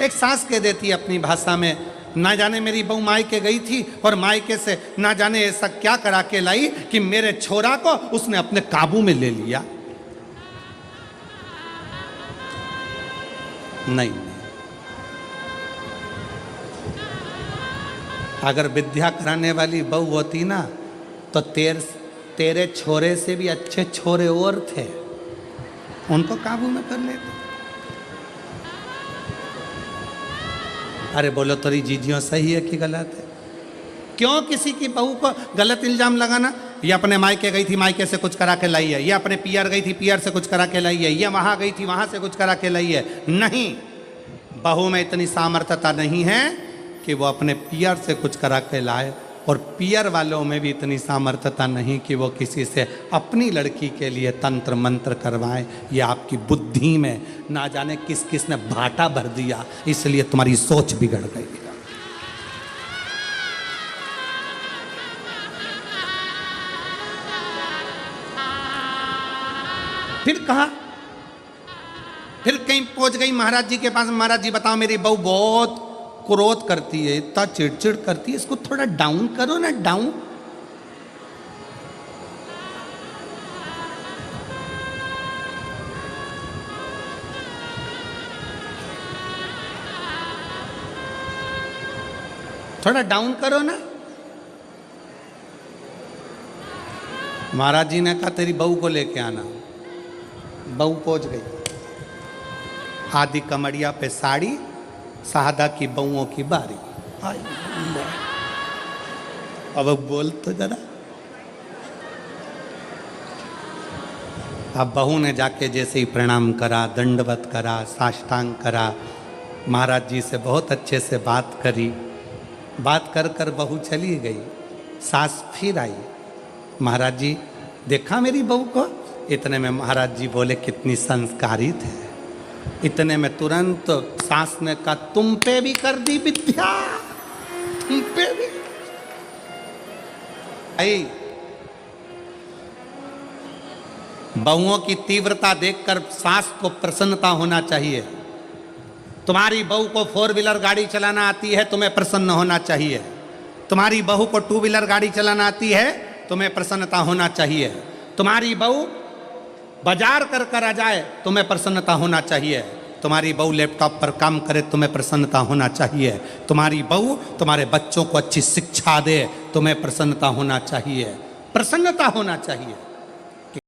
एक सास कह देती है अपनी भाषा में, ना जाने मेरी बहू मायके गई थी और मायके से ना जाने ऐसा क्या करा के लाई कि मेरे छोरा को उसने अपने काबू में ले लिया। नहीं, अगर विद्या कराने वाली बहू होती ना तो तेरे छोरे से भी अच्छे छोरे और थे, उनको काबू में कर लेते। अरे बोलो तेरी जीजियों सही है कि गलत है? क्यों किसी की बहू को गलत इल्जाम लगाना? ये अपने मायके गई थी, मायके से कुछ करा के लाई है, ये अपने पियर गई थी, पियर से कुछ करा के लाई है, ये वहां गई थी, वहां से कुछ करा के लाई है। नहीं, बहू में इतनी सामर्थ्यता नहीं है कि वो अपने पियर से कुछ करा के लाए, और पियर वालों में भी इतनी सामर्थ्यता नहीं कि वो किसी से अपनी लड़की के लिए तंत्र मंत्र करवाएं। ये आपकी बुद्धि में ना जाने किस किस ने भाटा भर दिया, इसलिए तुम्हारी सोच बिगड़ गई। फिर कहा, फिर कहीं पहुंच गई महाराज जी के पास। महाराज जी बताओ, मेरी बहू बहुत क्रोध करती है, इतना चिड़चिड़ करती है, इसको थोड़ा डाउन करो ना, डाउन। थोड़ा डाउन करो ना। महाराज जी ने कहा तेरी बहू को लेके आना। बहू पहुंच गई, आदि कमरिया पे साड़ी, सादा की बहुओं की बारी। अब बोल तो जरा। अब बहू ने जाके जैसे ही प्रणाम करा, दंडवत करा, साष्टांग करा, महाराज जी से बहुत अच्छे से बात करी। बात कर कर बहू चली गई। सास फिर आई, महाराज जी देखा मेरी बहू को? इतने में महाराज जी बोले कितनी संस्कारी थे। इतने में तुरंत सास ने कहा तुम पे भी कर दी विद्या, तुम पे भी। आई बहुओं की तीव्रता देखकर सास को प्रसन्नता होना चाहिए। तुम्हारी बहू को 4 व्हीलर गाड़ी चलाना आती है, तुम्हें प्रसन्न होना चाहिए। तुम्हारी बहू को 2 व्हीलर गाड़ी चलाना आती है, तुम्हें प्रसन्नता होना चाहिए। तुम्हारी बहू बाजार कर कर आ जाए, तुम्हें प्रसन्नता होना चाहिए। तुम्हारी बहू लैपटॉप पर काम करे, तुम्हें प्रसन्नता होना चाहिए। तुम्हारी बहू तुम्हारे बच्चों को अच्छी शिक्षा दे, तुम्हें प्रसन्नता होना चाहिए। प्रसन्नता होना चाहिए।